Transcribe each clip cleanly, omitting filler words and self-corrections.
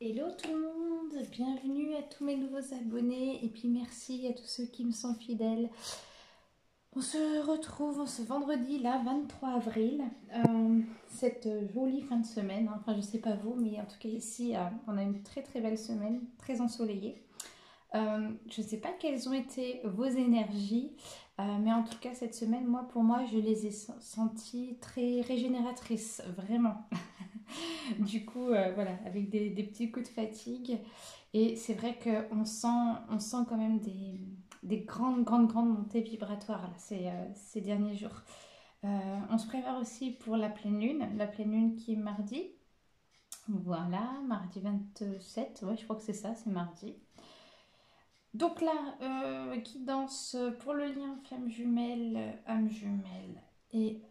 Hello tout le monde, bienvenue à tous mes nouveaux abonnés et puis merci à tous ceux qui me sont fidèles. On se retrouve ce vendredi là, 23 avril, cette jolie fin de semaine, hein. Enfin je sais pas vous, mais en tout cas ici on a une très très belle semaine, très ensoleillée. Je ne sais pas quelles ont été vos énergies, mais en tout cas cette semaine, pour moi, je les ai senties très régénératrices, vraiment. Du coup, voilà, avec des petits coups de fatigue. Et c'est vrai on sent quand même des grandes montées vibratoires là, ces derniers jours. On se prépare aussi pour la pleine lune qui est mardi. Voilà, mardi 27, ouais, je crois que c'est ça, c'est mardi. Donc là, guidance pour le lien flamme jumelle, âme jumelle et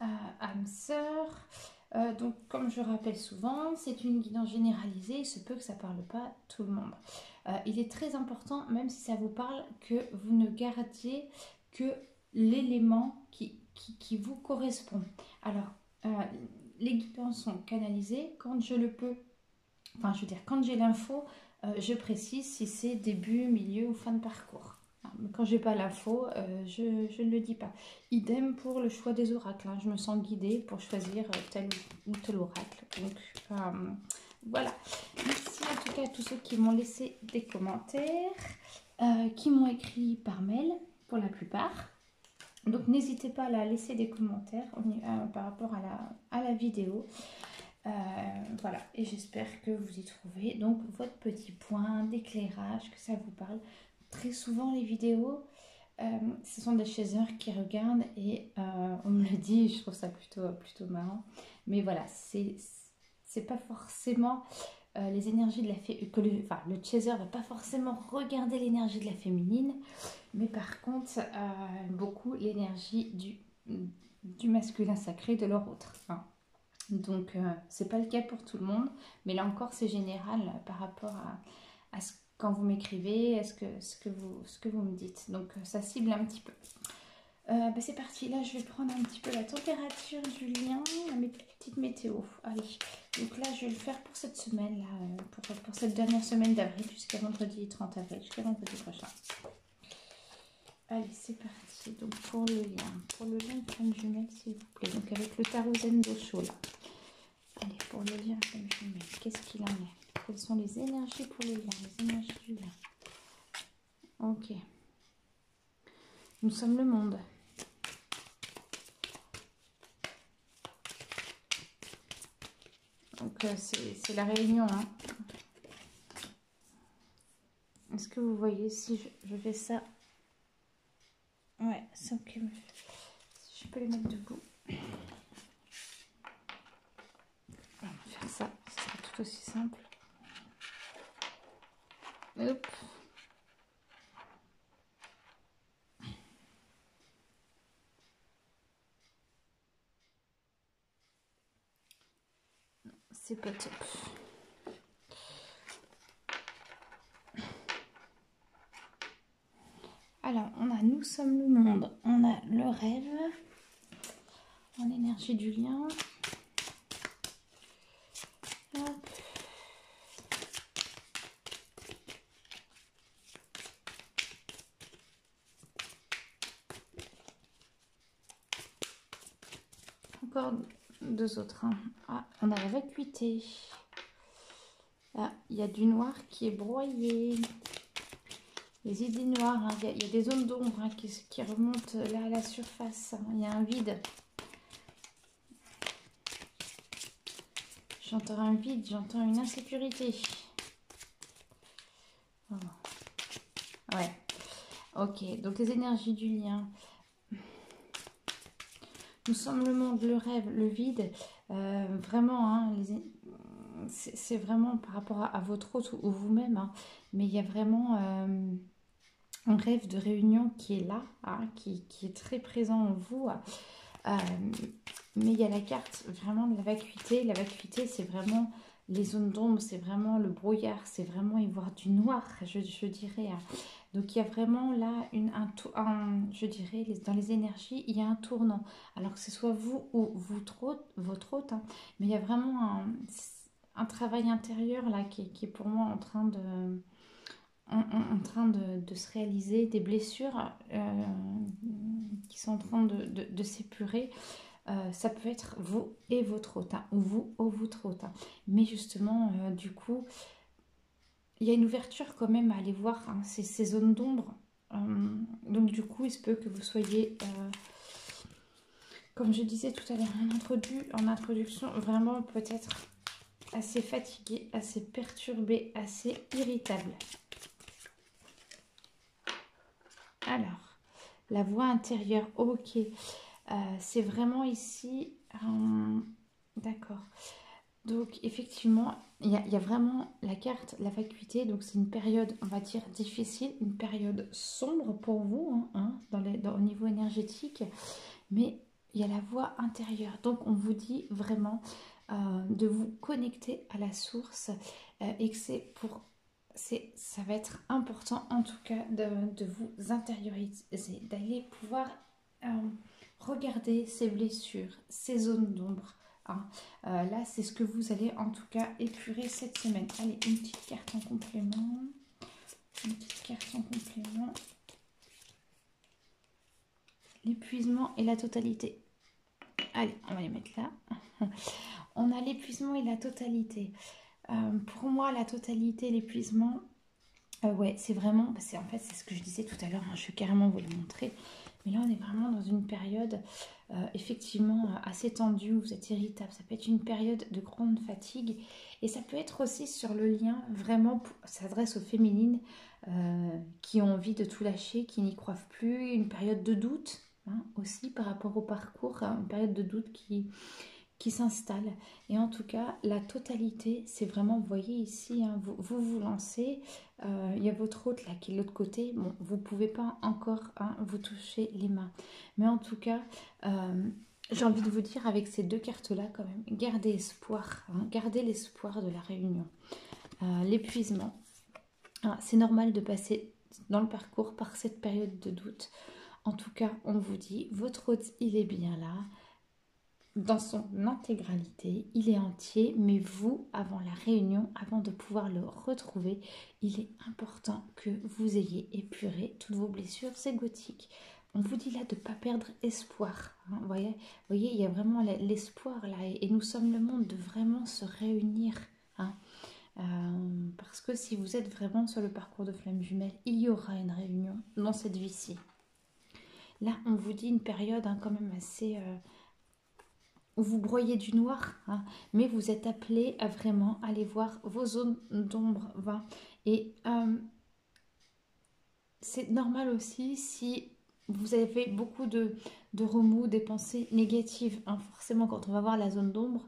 âme sœur. Donc comme je rappelle souvent, c'est une guidance généralisée, il se peut que ça ne parle pas tout le monde. Il est très important, même si ça vous parle, que vous ne gardiez que l'élément qui vous correspond. Alors, les guidances sont canalisées quand je le peux. Enfin, je veux dire, quand j'ai l'info, je précise si c'est début, milieu ou fin de parcours. Quand j'ai pas l'info, je ne le dis pas. Idem pour le choix des oracles, hein. Je me sens guidée pour choisir tel ou tel oracle. Donc voilà. Merci en tout cas à tous ceux qui m'ont laissé des commentaires, qui m'ont écrit par mail pour la plupart. Donc n'hésitez pas à laisser des commentaires par rapport à la vidéo. Voilà, et j'espère que vous y trouvez donc votre petit point d'éclairage, que ça vous parle. Très souvent les vidéos, ce sont des chasseurs qui regardent et on me le dit, je trouve ça plutôt marrant. Mais voilà, c'est pas forcément les énergies de la féminine, enfin le chaser va pas forcément regarder l'énergie de la féminine, mais par contre beaucoup l'énergie du masculin sacré de leur autre, hein. Donc, c'est pas le cas pour tout le monde, mais là encore, c'est général par rapport à quand vous m'écrivez, à ce que vous me dites. Donc, ça cible un petit peu. C'est parti, là, je vais prendre un petit peu la température du lien, mes petites météos. Allez, donc là, je vais le faire pour cette semaine, là, pour cette dernière semaine d'avril, jusqu'à vendredi 30 avril, jusqu'à vendredi prochain. Allez, c'est parti. Donc, pour le lien de flamme jumelle, s'il vous plaît. Donc, avec le tarot Zen d'Osho, là. Allez, pour le lien flamme jumelle, qu'est-ce qu'il en est? Quelles sont les énergies pour le lien, les énergies du lien? Ok. Nous sommes le monde. Donc, c'est la réunion, hein. Est-ce que vous voyez si je fais ça? Ouais, c'est ok. Si je peux les mettre debout. On va faire ça, ce sera tout aussi simple. Hop. C'est pas top. Alors, on a nous sommes le monde, on a le rêve, en énergie du lien. Hop. Encore deux autres, hein. Ah, on a la vacuité. Ah, il y a du noir qui est broyé. Les idées noires, hein. Il y a des zones d'ombre, hein, qui remontent là à la surface, hein. Il y a un vide. J'entends un vide, j'entends une insécurité. Oh. Ouais. Ok, donc les énergies du lien. Nous sommes le monde, le rêve, le vide. Vraiment, hein, c'est vraiment par rapport à votre autre ou vous-même, hein, mais il y a vraiment un rêve de réunion qui est là, hein, qui est très présent en vous. Mais il y a la carte vraiment de la vacuité. La vacuité, c'est vraiment les zones d'ombre, c'est vraiment le brouillard, c'est vraiment y voir du noir, je dirais, hein. Donc il y a vraiment là, je dirais, dans les énergies, il y a un tournant. Alors que ce soit vous ou votre hôte, hein, mais il y a vraiment un travail intérieur là qui est pour moi en train de se réaliser, des blessures qui sont en train de s'épurer. Ça peut être vous et votre hôte, hein, ou vous ou votre hôte. Hein. Mais justement, du coup, il y a une ouverture quand même à aller voir hein, ces zones d'ombre. Donc du coup, il se peut que vous soyez, comme je disais tout à l'heure en introduction, vraiment peut-être assez fatigué, assez perturbé, assez irritable. Alors, la voix intérieure, ok. C'est vraiment ici, d'accord. Donc effectivement, il y a vraiment la carte, la vacuité, donc c'est une période, on va dire, difficile, une période sombre pour vous, au niveau énergétique, mais il y a la voix intérieure. Donc on vous dit vraiment de vous connecter à la source et que ça va être important en tout cas de vous intérioriser, d'aller pouvoir regarder ces blessures, ces zones d'ombre. Hein. Là, c'est ce que vous allez en tout cas épurer cette semaine. Allez, une petite carte en complément. Une petite carte en complément. L'épuisement et la totalité. Allez, on va les mettre là. On a l'épuisement et la totalité. Pour moi, la totalité, l'épuisement, ouais, c'est vraiment... En fait, c'est ce que je disais tout à l'heure. Hein, je vais carrément vous le montrer. Mais là, on est vraiment dans une période effectivement assez tendue, où vous êtes irritable. Ça peut être une période de grande fatigue. Et ça peut être aussi sur le lien, vraiment, ça s'adresse aux féminines qui ont envie de tout lâcher, qui n'y croient plus. Une période de doute hein, aussi par rapport au parcours. Hein, une période de doute qui s'installe. Et en tout cas, la totalité, c'est vraiment, vous voyez ici, hein, vous lancez, il y a votre hôte là qui est de l'autre côté. Bon, vous ne pouvez pas encore hein, vous toucher les mains. Mais en tout cas, j'ai envie de vous dire avec ces deux cartes-là quand même, gardez espoir, hein, gardez l'espoir de la réunion. L'épuisement, hein, c'est normal de passer dans le parcours par cette période de doute. En tout cas, on vous dit, votre hôte, il est bien là. Dans son intégralité, il est entier, mais vous, avant la réunion, avant de pouvoir le retrouver, il est important que vous ayez épuré toutes vos blessures égotiques. On vous dit là de ne pas perdre espoir. Hein, vous voyez, il y a vraiment l'espoir là, et nous sommes le monde de vraiment se réunir. Hein, parce que si vous êtes vraiment sur le parcours de flamme jumelle, il y aura une réunion dans cette vie-ci. Là, on vous dit une période hein, quand même assez... où vous broyez du noir, hein, mais vous êtes appelé à vraiment aller voir vos zones d'ombre. Et c'est normal aussi si vous avez beaucoup de remous, des pensées négatives. Hein, forcément, quand on va voir la zone d'ombre,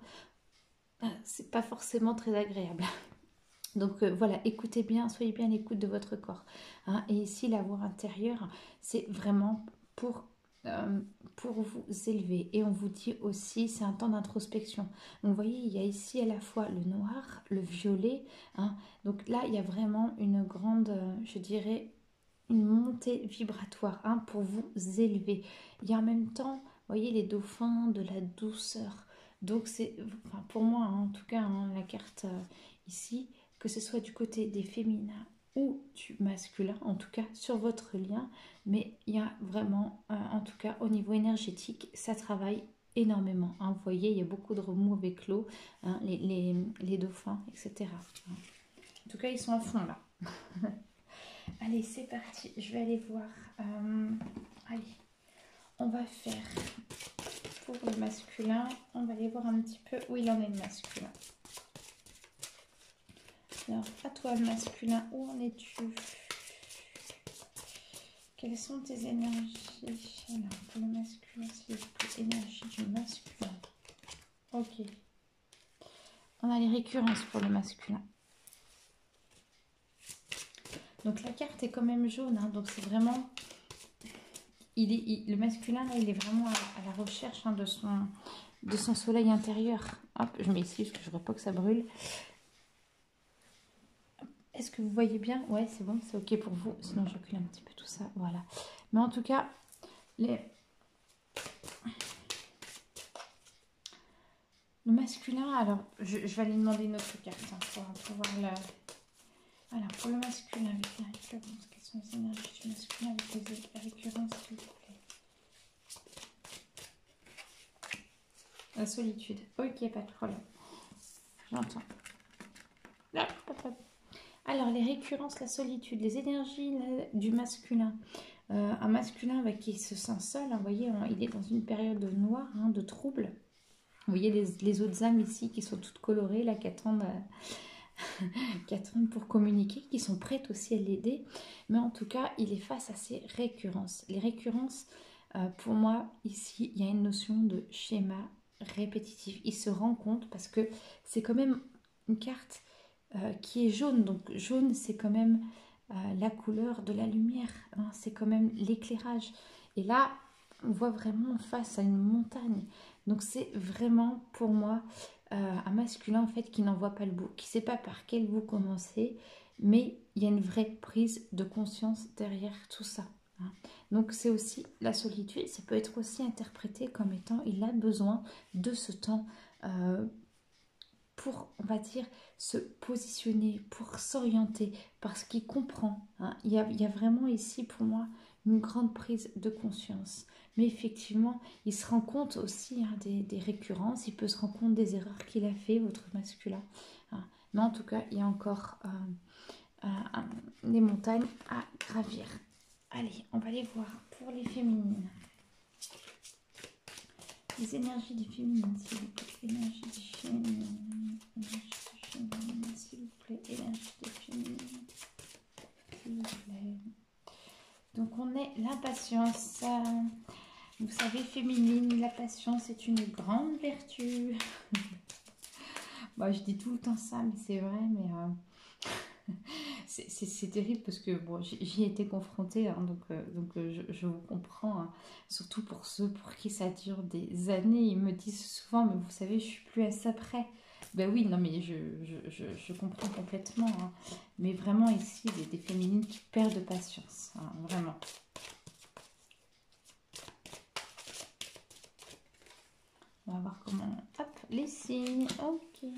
c'est pas forcément très agréable. Donc voilà, écoutez bien, soyez bien à l'écoute de votre corps. Hein, et ici, la voix intérieure, c'est vraiment pour vous élever. Et on vous dit aussi, c'est un temps d'introspection. Donc vous voyez, il y a ici à la fois le noir, le violet. Hein, donc là, il y a vraiment une grande, je dirais, une montée vibratoire hein, pour vous élever. Il y a en même temps, vous voyez, les dauphins, de la douceur. Donc c'est, enfin, pour moi, hein, en tout cas, hein, la carte ici, que ce soit du côté des féminins ou du masculin, en tout cas sur votre lien, mais il y a vraiment, en tout cas au niveau énergétique, ça travaille énormément. Hein. Vous voyez, il y a beaucoup de remous avec l'eau, hein, les dauphins, etc. En tout cas, ils sont à fond là. Allez, c'est parti. Je vais aller voir. Allez, on va faire pour le masculin. On va aller voir un petit peu où il en est le masculin. Alors, à toi le masculin, où en es-tu? Quelles sont tes énergies? Alors, pour le masculin, s'il vous plaît, énergie du masculin. Ok. On a les récurrences pour le masculin. Donc, la carte est quand même jaune, hein, donc c'est vraiment... le masculin, là, il est vraiment à la recherche hein, de son soleil intérieur. Hop, je mets ici parce que je ne voudrais pas que ça brûle. Est-ce que vous voyez bien? Ouais, c'est bon, c'est ok pour vous. Sinon, je recule un petit peu tout ça. Voilà. Mais en tout cas, Le masculin, alors, je vais aller demander une autre carte hein, pour voir le... Alors, pour le masculin avec la récurrence, quelles sont les énergies du masculin avec les récurrences, s'il vous plaît? La solitude. Ok, pas de problème. J'entends. Alors, les récurrences, la solitude, les énergies du masculin. Un masculin avec qui il se sent seul, hein, vous voyez, il est dans une période noire, hein, de trouble. Vous voyez les autres âmes ici qui sont toutes colorées, là, qui attendent pour communiquer, qui sont prêtes aussi à l'aider. Mais en tout cas, il est face à ces récurrences. Les récurrences, pour moi, ici, il y a une notion de schéma répétitif. Il se rend compte parce que c'est quand même une carte qui est jaune. Donc jaune, c'est quand même la couleur de la lumière. Hein, c'est quand même l'éclairage. Et là, on voit vraiment face à une montagne. Donc c'est vraiment pour moi un masculin en fait qui n'en voit pas le bout, qui ne sait pas par quel bout commencer, mais il y a une vraie prise de conscience derrière tout ça. Hein. Donc c'est aussi la solitude, ça peut être aussi interprété comme étant il a besoin de ce temps pour, on va dire, se positionner, pour s'orienter, parce qu'il comprend. Hein. Il y a vraiment ici pour moi une grande prise de conscience. Mais effectivement, il se rend compte aussi hein, des récurrences, il peut se rendre compte des erreurs qu'il a fait, votre masculin. Hein. Mais en tout cas, il y a encore des montagnes à gravir. Allez, on va les voir pour les féminines. Les énergies du féminin, s'il vous plaît. Énergie du féminin. Énergie du féminin, s'il vous plaît. Énergie du féminin. S'il vous plaît. Donc, on est l'impatience. Vous savez, féminine, la patience est une grande vertu. Bon, je dis tout le temps ça, mais c'est vrai, mais c'est terrible parce que bon, j'y ai été confrontée, hein, donc je vous comprends, hein, surtout pour ceux pour qui ça dure des années. Ils me disent souvent, mais vous savez, je suis plus à ça près. Ben oui, non, mais je comprends complètement, hein, mais vraiment ici, des féminines qui perdent de patience, hein, vraiment. On va voir comment... Hop, les signes. Ok.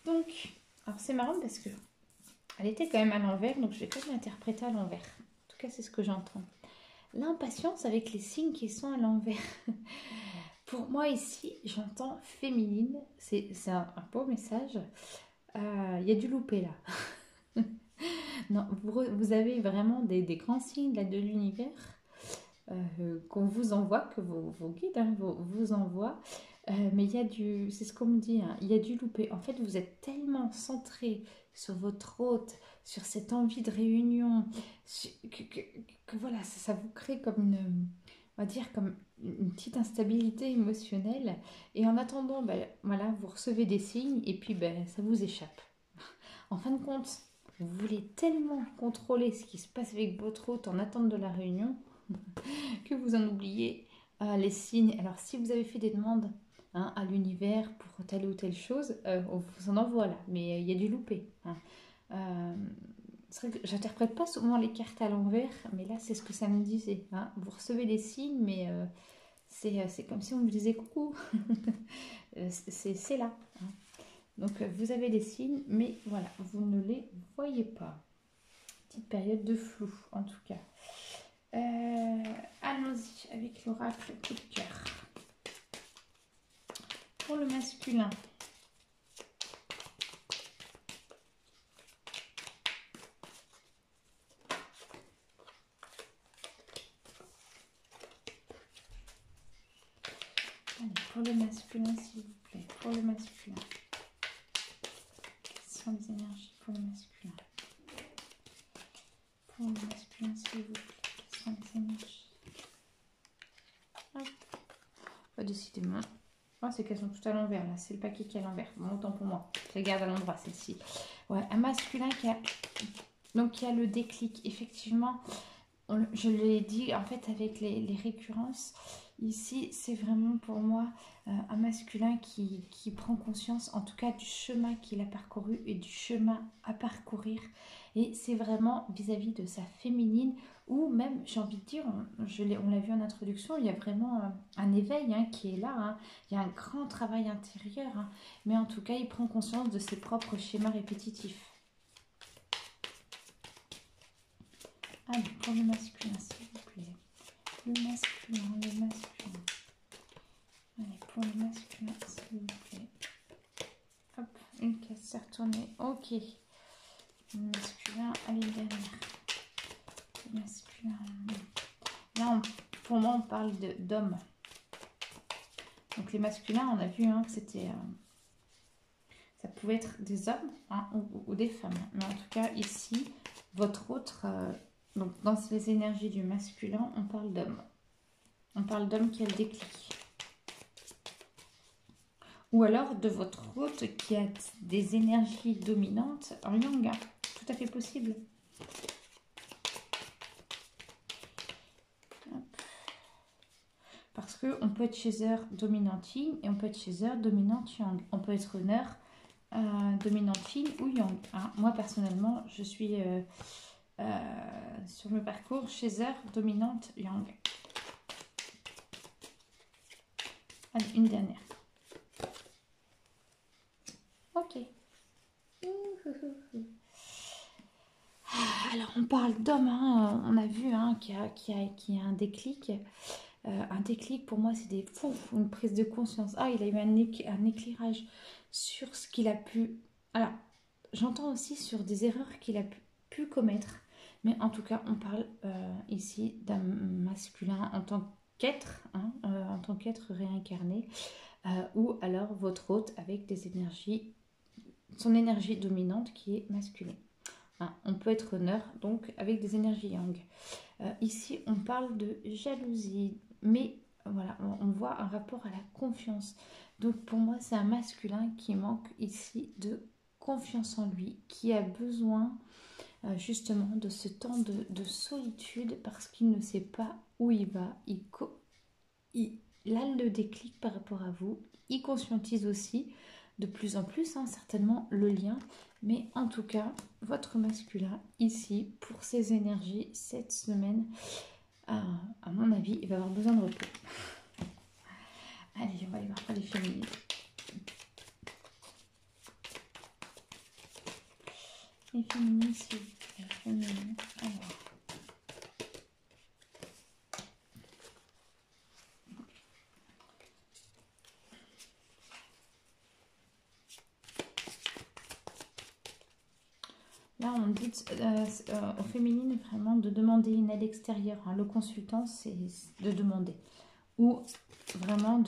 Donc, alors c'est marrant parce que elle était quand même à l'envers, donc je vais quand même l'interpréter à l'envers. En tout cas, c'est ce que j'entends. L'impatience avec les signes qui sont à l'envers. Pour moi ici, j'entends féminine. C'est un beau message. Il y a du loupé là. Non, vous avez vraiment des grands signes là, de l'univers qu'on vous envoie, que vos guides hein, vous envoient. Mais il y a du, c'est ce qu'on me dit, hein, il y a du loupé. En fait, vous êtes tellement centré sur votre hôte, sur cette envie de réunion, que voilà, ça vous crée comme une, on va dire, comme une petite instabilité émotionnelle. Et en attendant, ben, voilà, vous recevez des signes et puis ben, ça vous échappe. En fin de compte, vous voulez tellement contrôler ce qui se passe avec votre hôte en attente de la réunion que vous en oubliez les signes. Alors, si vous avez fait des demandes hein, à l'univers pour telle ou telle chose, on vous en envoie là, mais il y a du loupé. Hein. C'est vrai que j'interprète pas souvent les cartes à l'envers, mais là, c'est ce que ça me disait. Hein. Vous recevez des signes, mais c'est comme si on vous disait coucou. C'est là. Hein. Donc, vous avez des signes, mais voilà, vous ne les voyez pas. Petite période de flou, en tout cas. Allons-y avec l'oracle coup de cœur. Pour le masculin. Allez, pour le masculin, s'il vous plaît. Pour le masculin. Quelles sont les énergies pour le masculin? Pour le masculin, s'il vous plaît. Quelles sont les énergies? Hop. Pas décidément. Oh, c'est qu'elles sont toutes à l'envers là. C'est le paquet qui est à l'envers. Bon, autant pour moi. Je les garde à l'endroit, celle-ci. Ouais, un masculin qui a... Donc, il y a le déclic. Effectivement, je l'ai dit, en fait, avec les récurrences, ici, c'est vraiment pour moi un masculin qui prend conscience, en tout cas, du chemin qu'il a parcouru et du chemin à parcourir. Et c'est vraiment vis-à-vis de sa féminine ou même, j'ai envie de dire, on l'a vu en introduction, il y a vraiment un éveil qui est là, il y a un grand travail intérieur, mais en tout cas, il prend conscience de ses propres schémas répétitifs. Allez, pour le masculin, s'il vous plaît. Le masculin, le masculin. Allez, pour le masculin, s'il vous plaît. Hop, une case s'est retournée. Ok. Le masculin, allez, derrière. Le masculin. Là, pour moi, on parle d'hommes. Donc, les masculins, on a vu que c'était... ça pouvait être des hommes ou des femmes. Mais en tout cas, ici, votre autre... donc, dans les énergies du masculin, on parle d'homme. On parle d'homme qui a le déclic. Ou alors de votre hôte qui a des énergies dominantes en yang. Tout à fait possible. Parce qu'on peut être chez Heure dominante yin et on peut être chez Heure dominante yang. On peut être une heure dominante yin ou yang. Moi personnellement, je suis sur le parcours chez Heure dominante yang. Allez, une dernière. Ok. Alors, on parle d'homme, on a vu qu'il y a un déclic. Un déclic, pour moi, c'est une prise de conscience. Il a eu un éclairage sur ce qu'il a pu... Alors, j'entends aussi sur des erreurs qu'il a pu commettre. Mais en tout cas, on parle ici d'un masculin en tant qu'être, en tant qu'être réincarné. Ou alors votre hôte avec des énergies, son énergie dominante qui est masculine. On peut être honneur, donc avec des énergies yang. Ici, on parle de jalousie, mais voilà, on voit un rapport à la confiance. Donc pour moi, c'est un masculin qui manque ici de confiance en lui, qui a besoin justement de ce temps de solitude parce qu'il ne sait pas où il va. Il a le déclic par rapport à vous. Il conscientise aussi de plus en plus, certainement, le lien. Mais en tout cas, votre masculin, ici, pour ses énergies, cette semaine, à mon avis, il va avoir besoin de repos. Allez, on va aller voir pour les féminines. Les féminines, s'il vous plaît. Les féminines. Alors. Là, on dit aux féminines vraiment de demander une aide extérieure. Le consultant, c'est de demander. Ou vraiment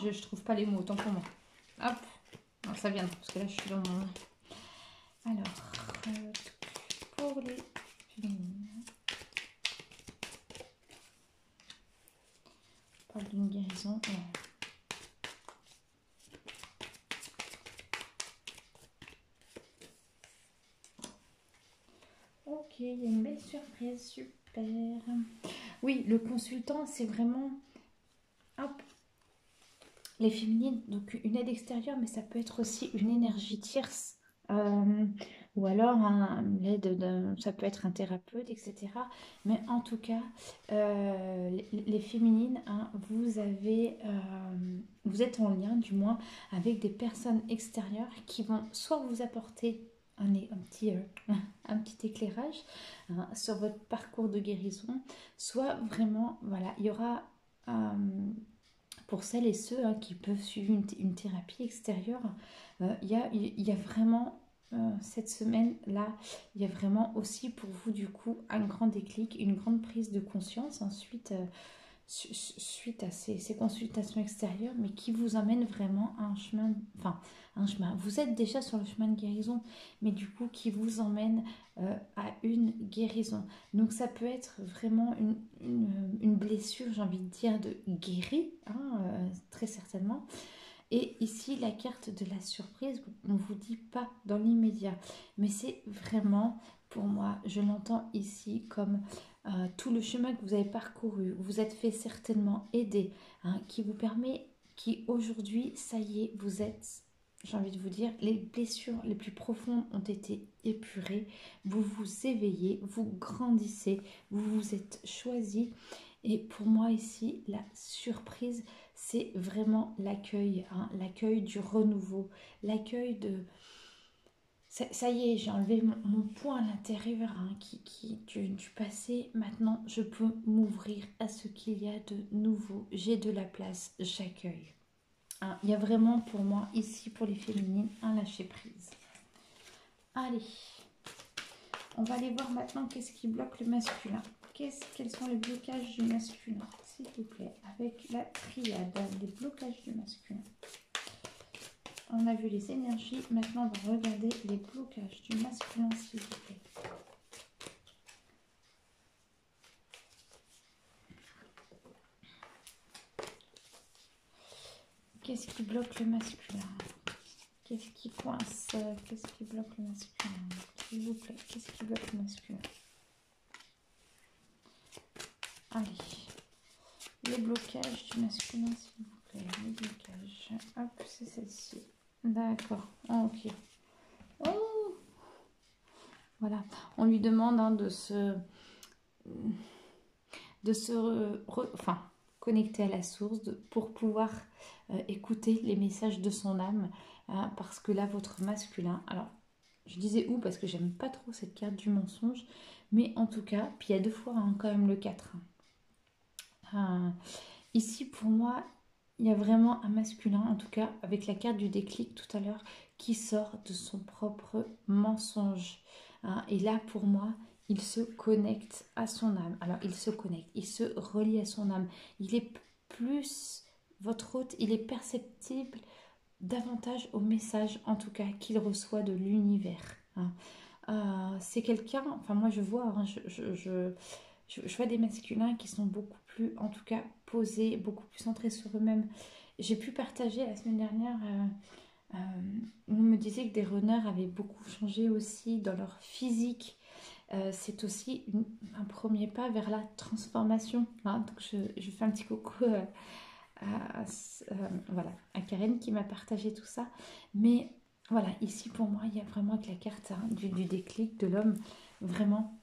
je trouve pas les mots, autant pour moi. Hop, non, ça viendra, parce que là, je suis dans mon... Alors, pour les féminines, on parle d'une guérison. Ok, il y a une belle surprise, super. Oui, le consultant, c'est vraiment... Hop. Les féminines, donc une aide extérieure, mais ça peut être aussi une énergie tierce. Ou alors ça peut être un thérapeute, etc. Mais en tout cas, les féminines, vous êtes en lien, du moins, avec des personnes extérieures qui vont soit vous apporter un petit éclairage sur votre parcours de guérison, soit vraiment, voilà, il y aura... pour celles et ceux qui peuvent suivre une thérapie extérieure, il y a vraiment, cette semaine-là, il y a vraiment aussi pour vous, du coup, un grand déclic, une grande prise de conscience ensuite, suite à ces consultations extérieures, mais qui vous emmène vraiment à un chemin. Vous êtes déjà sur le chemin de guérison, mais du coup, qui vous emmène à une guérison. Donc, ça peut être vraiment une blessure, j'ai envie de dire, de guérie, très certainement. Et ici, la carte de la surprise, on ne vous dit pas dans l'immédiat, mais c'est vraiment, pour moi, je l'entends ici comme tout le chemin que vous avez parcouru, vous êtes fait certainement aider, qui vous permet, qui aujourd'hui, ça y est, vous êtes j'ai envie de vous dire, les blessures les plus profondes ont été épurées. Vous vous éveillez, vous grandissez, vous vous êtes choisi. Et pour moi ici, la surprise, c'est vraiment l'accueil, hein, l'accueil du renouveau, l'accueil de... Ça y est, j'ai enlevé mon poids à l'intérieur hein, du passé. Maintenant, je peux m'ouvrir à ce qu'il y a de nouveau. J'ai de la place, j'accueille. Hein, il y a vraiment pour moi, ici pour les féminines, un lâcher-prise. Allez, on va aller voir maintenant qu'est-ce qui bloque le masculin. Quels sont les blocages du masculin, s'il vous plaît, avec la triade, les blocages du masculin. On a vu les énergies, maintenant on va regarder les blocages du masculin, s'il vous plaît. Qu'est-ce qui bloque le masculin? Qu'est-ce qui coince? Qu'est-ce qui bloque le masculin? S'il vous plaît, qu'est-ce qui bloque le masculin? Allez, les blocages du masculin, s'il vous plaît. Les blocages. Hop, c'est celle-ci. D'accord, ok. Oh, voilà, on lui demande hein, de se connecter à la source pour pouvoir écouter les messages de son âme. Hein, parce que là, votre masculin... Alors, je disais où parce que j'aime pas trop cette carte du mensonge. Mais en tout cas, puis il y a deux fois hein, quand même le 4. Ici, pour moi, il y a vraiment un masculin, en tout cas avec la carte du déclic tout à l'heure, qui sort de son propre mensonge. Hein, et là, pour moi, il se connecte à son âme. Alors, il se connecte, il se relie à son âme. Il est plus, votre hôte, il est perceptible davantage au message, en tout cas, qu'il reçoit de l'univers. Hein. C'est quelqu'un, enfin moi je vois, hein, je vois des masculins qui sont beaucoup plus, en tout cas, posés, beaucoup plus centrés sur eux-mêmes. J'ai pu partager la semaine dernière, on me disait que des runners avaient beaucoup changé aussi dans leur physique. C'est aussi un premier pas vers la transformation. Hein. Donc je fais un petit coucou voilà, à Karen qui m'a partagé tout ça. Mais voilà, ici pour moi, il y a vraiment que la carte hein, du déclic de l'homme, vraiment...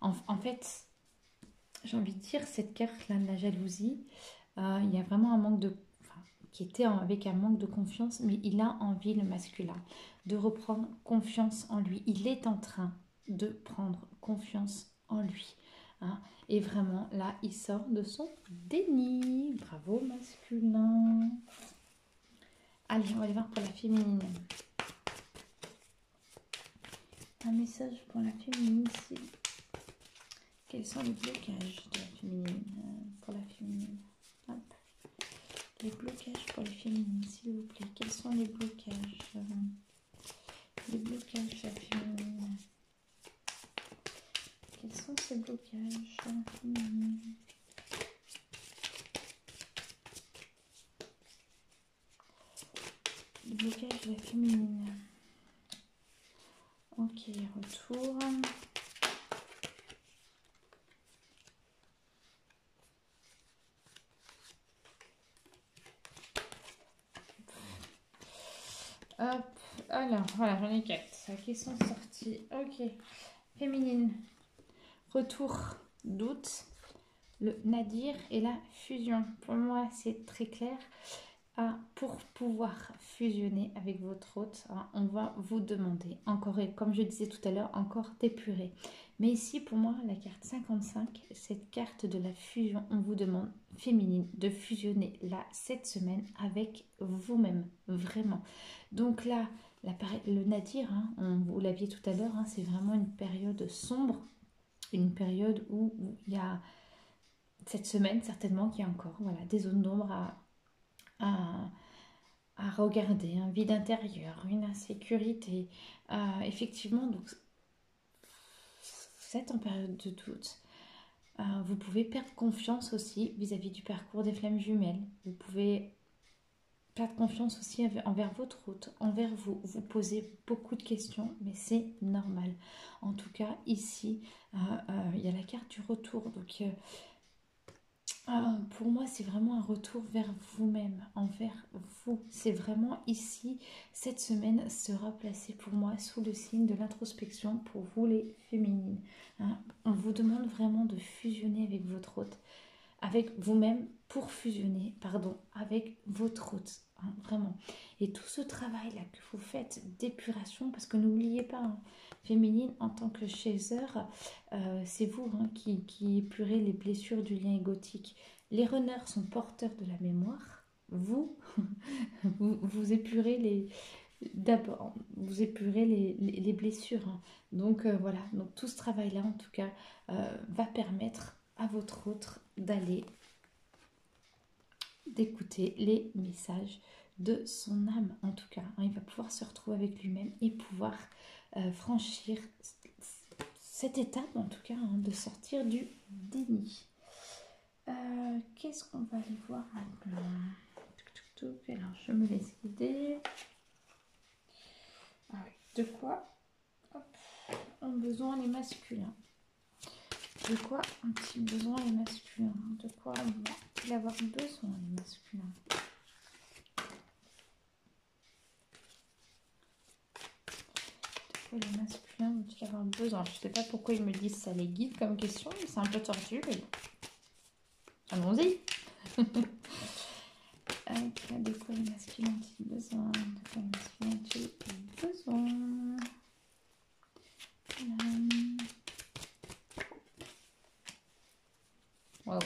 en fait, j'ai envie de dire, cette carte-là de la jalousie, il y a vraiment un manque de... qui était avec un manque de confiance, mais il a envie, le masculin, de reprendre confiance en lui. Il est en train de prendre confiance en lui. Hein. Et vraiment, là, il sort de son déni. Bravo, masculin. Allez, on va aller voir pour la féminine. Un message pour la féminine ici. Quels sont les blocages de la féminine pour la féminine? Hop. Les blocages pour les féminines, s'il vous plaît. Quels sont les blocages? Les blocages de la féminine. Quels sont ces blocages féminines? Les blocages de la féminine. Ok, retour. Hop, alors voilà, j'en ai 4 qui sont sortis. Ok, féminine, retour, doute, le nadir et la fusion. Pour moi, c'est très clair. Pour pouvoir fusionner avec votre hôte, hein, on va vous demander encore, et comme je disais tout à l'heure, encore d'épurer. Mais ici, pour moi, la carte 55, cette carte de la fusion, on vous demande, féminine, de fusionner là, cette semaine, avec vous-même, vraiment. Donc là, le nadir, hein, vous l'aviez tout à l'heure, hein, c'est vraiment une période sombre, une période où il y a, cette semaine, certainement, qu'il y a encore voilà, des zones d'ombre à regarder, un vide intérieur, une insécurité. Effectivement, donc, vous êtes en période de doute. Vous pouvez perdre confiance aussi vis-à-vis du parcours des flammes jumelles. Vous pouvez perdre confiance aussi envers votre hôte, envers vous. Vous posez beaucoup de questions, mais c'est normal. En tout cas, ici, il y a la carte du retour. Donc, pour moi, c'est vraiment un retour vers vous-même, envers vous. C'est vraiment ici, cette semaine sera placée pour moi sous le signe de l'introspection pour vous les féminines. Hein. On vous demande vraiment de fusionner avec votre hôte, avec vous-même pour fusionner, pardon, avec votre hôte. Hein, vraiment. Et tout ce travail-là que vous faites d'épuration, parce que n'oubliez pas, hein, féminine en tant que chaser, c'est vous hein, qui épurez les blessures du lien égotique. Les runners sont porteurs de la mémoire. Vous, vous épurez les... D'abord, vous épurez les blessures. Hein. Donc voilà, donc tout ce travail-là, en tout cas, va permettre à votre autre d'aller d'écouter les messages de son âme, en tout cas. Hein. Il va pouvoir se retrouver avec lui-même et pouvoir franchir cette étape, en tout cas, hein, de sortir du déni. Qu'est-ce qu'on va aller voir maintenant? Alors, je me laisse guider. Ah oui. De quoi ont besoin les masculins? De quoi ont-ils besoin les masculins? De quoi vont-ils avoir besoin les masculins? De quoi les masculins vont-ils avoir besoin? Je ne sais pas pourquoi ils me disent ça les guide comme question, c'est un peu tordu, mais allons-y. De quoi les masculins ont-ils besoin? De quoi les masculins ont-ils besoin? Wow.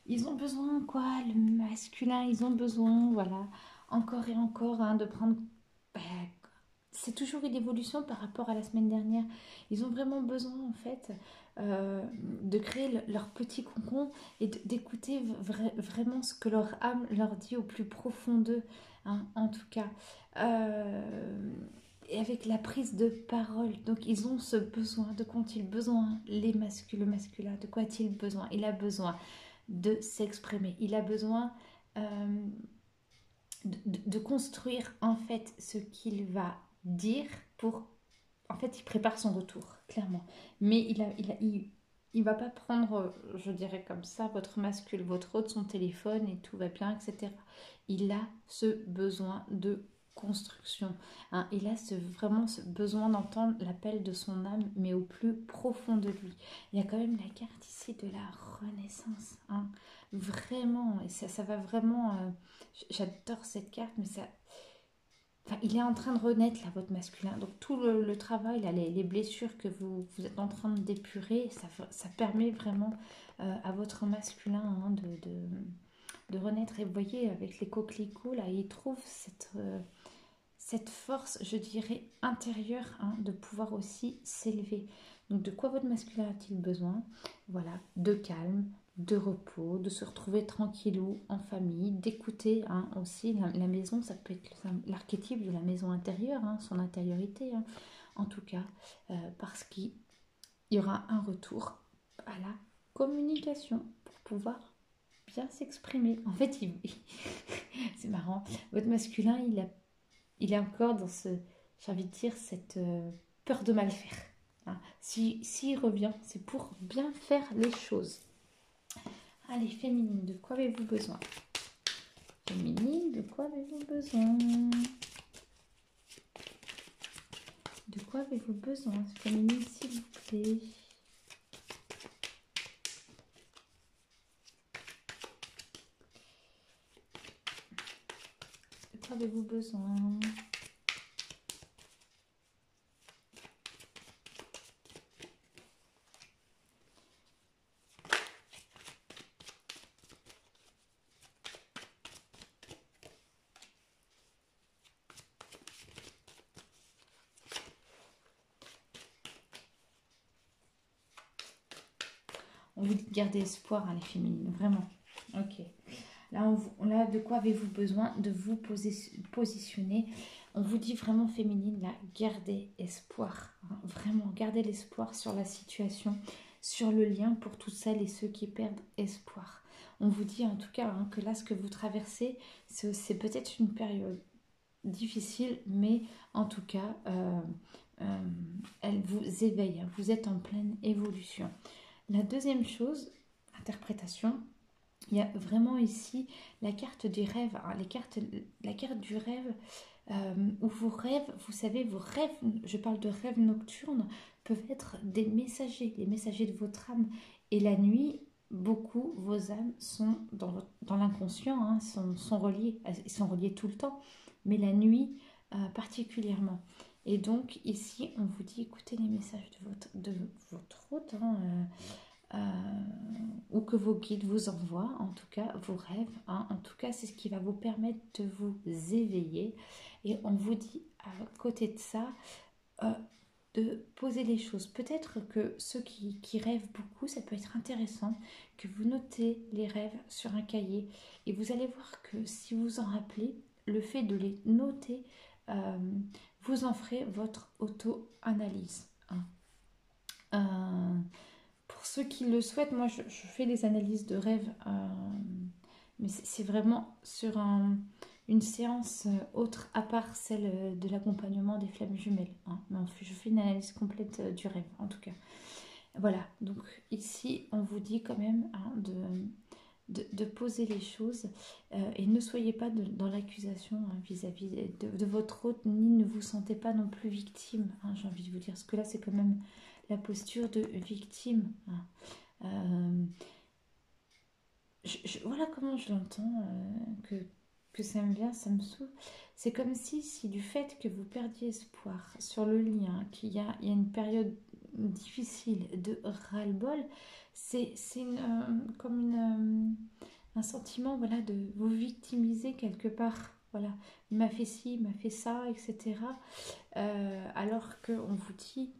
Ils ont besoin quoi? Le masculin, ils ont besoin, voilà, encore et encore, hein, de prendre... c'est toujours une évolution par rapport à la semaine dernière. Ils ont vraiment besoin, en fait, de créer leur petit cocon et d'écouter vraiment ce que leur âme leur dit au plus profond d'eux, hein, en tout cas. Et avec la prise de parole. Donc, ils ont ce besoin. De quoi ont-ils besoin? Le masculin, de quoi a-t-il besoin? Il a besoin de s'exprimer. Il a besoin de construire, en fait, ce qu'il va dire pour... En fait, il prépare son retour, clairement. Mais il va pas prendre, je dirais comme ça, votre mascule, votre autre, son téléphone et tout va bien, etc. Il a ce besoin de construction. Hein. Il a vraiment ce besoin d'entendre l'appel de son âme, mais au plus profond de lui. Il y a quand même la carte ici de la renaissance. Hein. Vraiment, et ça va vraiment... j'adore cette carte, mais ça... Enfin, il est en train de renaître, là, votre masculin. Donc, tout le travail, là, les blessures que vous êtes en train d'épurer, ça permet vraiment à votre masculin hein, de renaître. Et vous voyez, avec les coquelicots, là, il trouve cette force, je dirais, intérieure hein, de pouvoir aussi s'élever. Donc, de quoi votre masculin a-t-il besoin? Voilà, de calme, de repos, de se retrouver tranquillou en famille, d'écouter hein, aussi la maison, ça peut être l'archétype de la maison intérieure, hein, son intériorité, hein, en tout cas, parce qu'il y aura un retour à la communication pour pouvoir bien s'exprimer. En fait, c'est marrant, votre masculin, il est encore dans ce, j'ai envie de dire, cette peur de mal faire. Hein. S'il revient, c'est pour bien faire les choses. Allez, féminine, de quoi avez-vous besoin? Féminine, de quoi avez-vous besoin? De quoi avez-vous besoin, féminine, s'il vous plaît? De quoi avez-vous besoin? On vous dit de garder espoir, hein, les féminines, vraiment. Ok. Là, de quoi avez-vous besoin? De vous positionner. On vous dit vraiment, féminine, là, gardez espoir. Hein, vraiment, gardez l'espoir sur la situation, sur le lien pour toutes celles et ceux qui perdent espoir. On vous dit en tout cas hein, que là, ce que vous traversez, c'est peut-être une période difficile, mais en tout cas, elle vous éveille, hein, vous êtes en pleine évolution. La deuxième chose, interprétation, il y a vraiment ici la carte du rêve, hein, la carte du rêve où vos rêves, vous savez, vos rêves, je parle de rêves nocturnes, peuvent être des messagers, les messagers de votre âme. Et la nuit, beaucoup, vos âmes sont dans l'inconscient, hein, sont reliés, ils sont reliés tout le temps, mais la nuit particulièrement. Et donc ici, on vous dit, écoutez les messages de votre hôte, hein, ou que vos guides vous envoient, en tout cas vos rêves, hein, en tout cas c'est ce qui va vous permettre de vous éveiller. Et on vous dit à côté de ça de poser les choses. Peut-être que ceux qui rêvent beaucoup, ça peut être intéressant que vous notez les rêves sur un cahier, et vous allez voir que si vous en rappelez, le fait de les noter, vous en ferez votre auto-analyse, hein. Pour ceux qui le souhaitent, moi je fais des analyses de rêves, mais c'est vraiment sur une séance autre à part celle de l'accompagnement des flammes jumelles, hein. Non, je fais une analyse complète du rêve en tout cas. Voilà, donc ici on vous dit quand même, hein, de poser les choses, et ne soyez pas dans l'accusation, hein, vis-à-vis de votre hôte, ni ne vous sentez pas non plus victime, hein, j'ai envie de vous dire, parce que là c'est quand même la posture de victime, hein. Voilà comment je l'entends, que ça me vient, ça me souffle. C'est comme si du fait que vous perdiez espoir sur le lien, qu'il y a une période difficile de ras-le-bol, c'est comme un sentiment, voilà, de vous victimiser quelque part. Voilà, il m'a fait ci, il m'a fait ça, etc. Alors qu'on vous dit,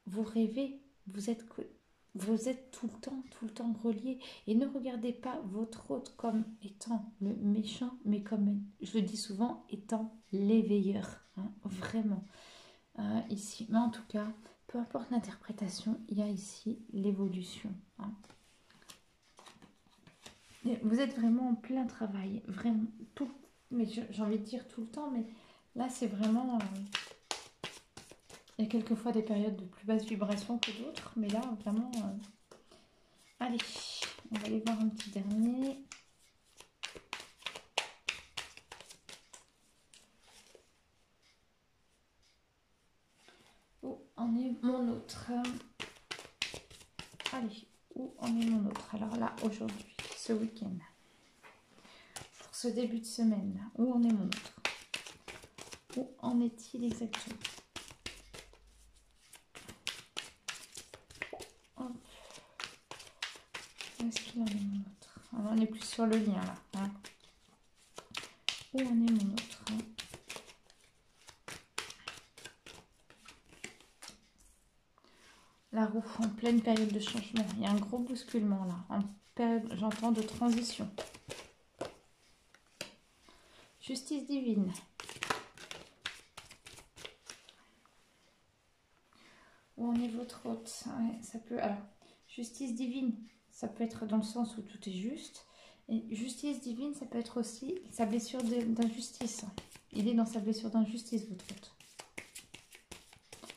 vous rêvez, vous êtes tout le temps relié. Et ne regardez pas votre hôte comme étant le méchant, mais comme, je le dis souvent, étant l'éveilleur, hein, vraiment, ici. Mais en tout cas, peu importe l'interprétation, il y a ici l'évolution, hein. Vous êtes vraiment en plein travail, vraiment, tout, mais j'ai envie de dire tout le temps, mais là c'est vraiment... il y a quelquefois des périodes de plus basse vibration que d'autres, mais là vraiment... Allez, on va aller voir un petit dernier. Où en est mon autre? Allez, où en est mon autre? Alors là, aujourd'hui, ce week-end, pour ce début de semaine, où en est mon autre? Où en est-il exactement? Hop. Où est-ce qu'il en est mon autre? Alors, on est plus sur le lien là, hein. Où en est mon autre? La roue, en pleine période de changement. Il y a un gros bousculement là, en période, j'entends, de transition. Justice divine. Où en est votre hôte? Ouais, ça peut... Alors, justice divine, ça peut être dans le sens où tout est juste. Et justice divine, ça peut être aussi sa blessure d'injustice. Il est dans sa blessure d'injustice, votre hôte.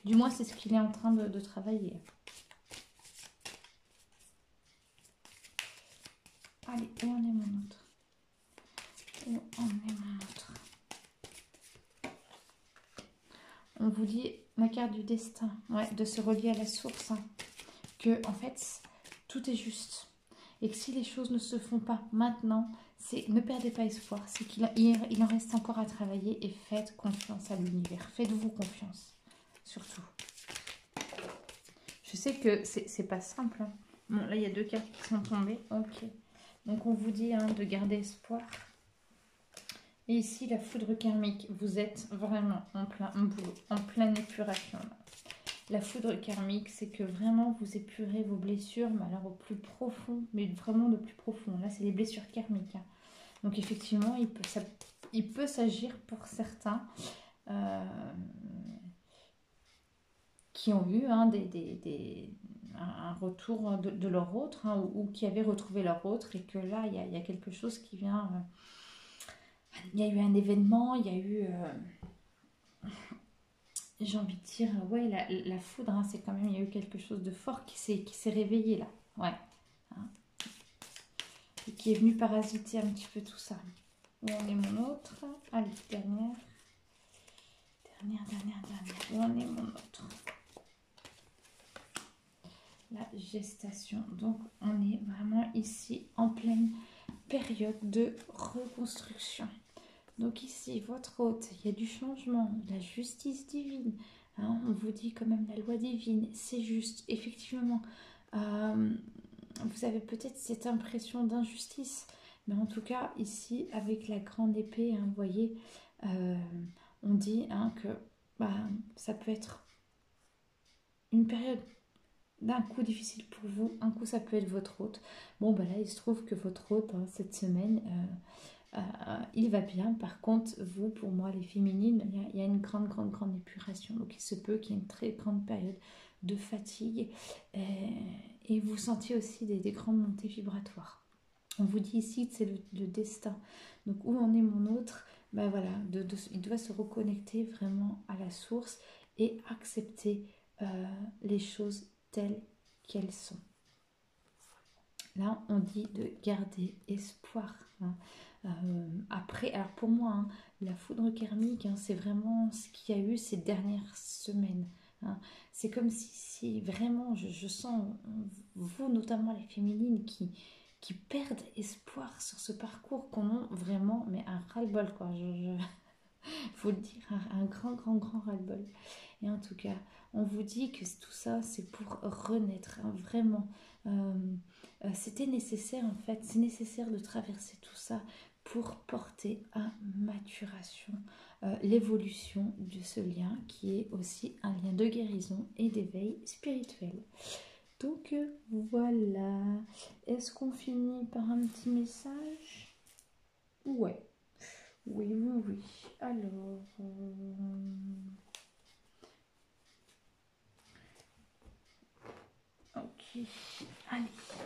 Du moins, c'est ce qu'il est en train de travailler. Allez, où en est mon autre? Où en est mon autre? On vous dit la carte du destin, ouais, de se relier à la source, hein. Que, en fait, tout est juste. Et que si les choses ne se font pas maintenant, ne perdez pas espoir. C'est qu'il en reste encore à travailler, et faites confiance à l'univers. Faites-vous confiance, surtout. Je sais que c'est pas simple, hein. Bon, là, il y a deux cartes qui sont tombées. Ok. Donc, on vous dit, hein, de garder espoir. Et ici, la foudre karmique. Vous êtes vraiment en plein boulot, en pleine épuration. Là. La foudre karmique, c'est que vraiment, vous épurez vos blessures, mais alors au plus profond, mais vraiment le plus profond. Là, c'est les blessures karmiques, hein. Donc, effectivement, il peut s'agir pour certains... qui ont eu, hein, un retour de leur autre, hein, ou qui avaient retrouvé leur autre, et que là, il y a quelque chose qui vient... il y a eu un événement, il y a eu... j'ai envie de dire, ouais, la foudre, hein, c'est quand même, il y a eu quelque chose de fort qui s'est réveillé là. Ouais. Hein, et qui est venu parasiter un petit peu tout ça. Où en est mon autre? Allez, dernière. Où en est mon autre? La gestation. Donc, on est vraiment ici en pleine période de reconstruction. Donc ici, votre hôte, il y a du changement, la justice divine. Hein, on vous dit quand même la loi divine, c'est juste. Effectivement, vous avez peut-être cette impression d'injustice. Mais en tout cas, ici, avec la grande épée, hein, vous voyez, on dit hein, que bah, ça peut être une période d'un coup difficile pour vous, un coup ça peut être votre hôte. Bon, bah là, il se trouve que votre hôte, hein, cette semaine, il va bien. Par contre, vous, pour moi, les féminines, il y a une grande épuration. Donc, il se peut qu'il y ait une très grande période de fatigue. Et vous sentiez aussi des grandes montées vibratoires. On vous dit ici que c'est le destin. Donc, où en est mon autre? Ben voilà, il doit se reconnecter vraiment à la source et accepter les choses telles qu'elles sont. Là, on dit de garder espoir. Hein. Après, alors pour moi, hein, la foudre karmique, hein, c'est vraiment ce qu'il y a eu ces dernières semaines. Hein. C'est comme si vraiment, je sens, vous notamment les féminines, qui perdent espoir sur ce parcours, qu'on a vraiment, mais un ras-le-bol, quoi. Faut le dire, un grand ras-le-bol. Et en tout cas, on vous dit que tout ça, c'est pour renaître, hein, vraiment. C'était nécessaire, en fait, c'est nécessaire de traverser tout ça pour porter à maturation l'évolution de ce lien qui est aussi un lien de guérison et d'éveil spirituel. Donc voilà. Est-ce qu'on finit par un petit message? Ouais. Oui. Alors... Ok. Allez,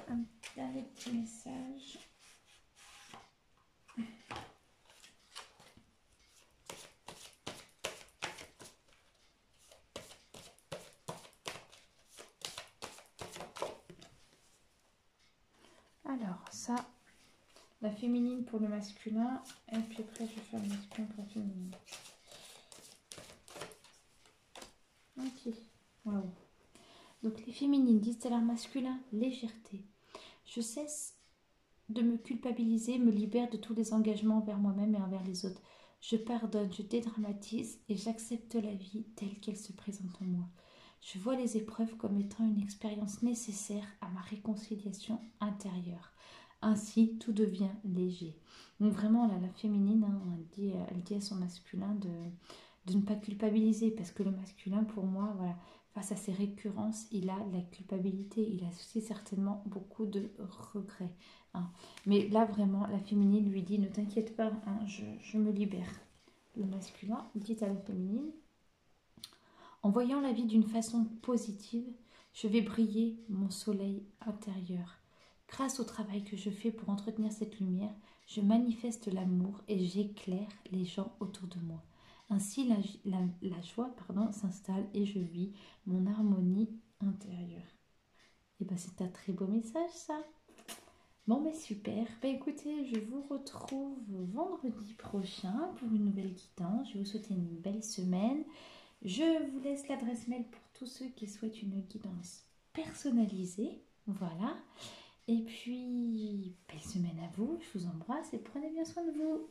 un dernier petit message. Alors, ça, la féminine pour le masculin, et puis après, je vais faire le masculin pour la féminine. Ok, waouh. Donc, les féminines disent à leur masculin, légèreté. Je cesse de me culpabiliser, me libère de tous les engagements envers moi-même et envers les autres. Je pardonne, je dédramatise et j'accepte la vie telle qu'elle se présente en moi. Je vois les épreuves comme étant une expérience nécessaire à ma réconciliation intérieure. Ainsi, tout devient léger. Donc vraiment, là, la féminine, hein, elle dit à son masculin de ne pas culpabiliser, parce que le masculin, pour moi, voilà, face à ses récurrences, il a la culpabilité, il a aussi certainement beaucoup de regrets. Hein. Mais là, vraiment, la féminine lui dit, ne t'inquiète pas, hein, je me libère. Le masculin dit à la féminine, en voyant la vie d'une façon positive, je vais briller mon soleil intérieur. Grâce au travail que je fais pour entretenir cette lumière, je manifeste l'amour et j'éclaire les gens autour de moi. Ainsi, la joie s'installe et je vis mon harmonie intérieure. Et bien, c'est un très beau message, ça. Bon, mais super. Ben, écoutez, je vous retrouve vendredi prochain pour une nouvelle guidance. Je vais vous souhaiter une belle semaine. Je vous laisse l'adresse mail pour tous ceux qui souhaitent une guidance personnalisée. Voilà. Et puis, belle semaine à vous. Je vous embrasse et prenez bien soin de vous.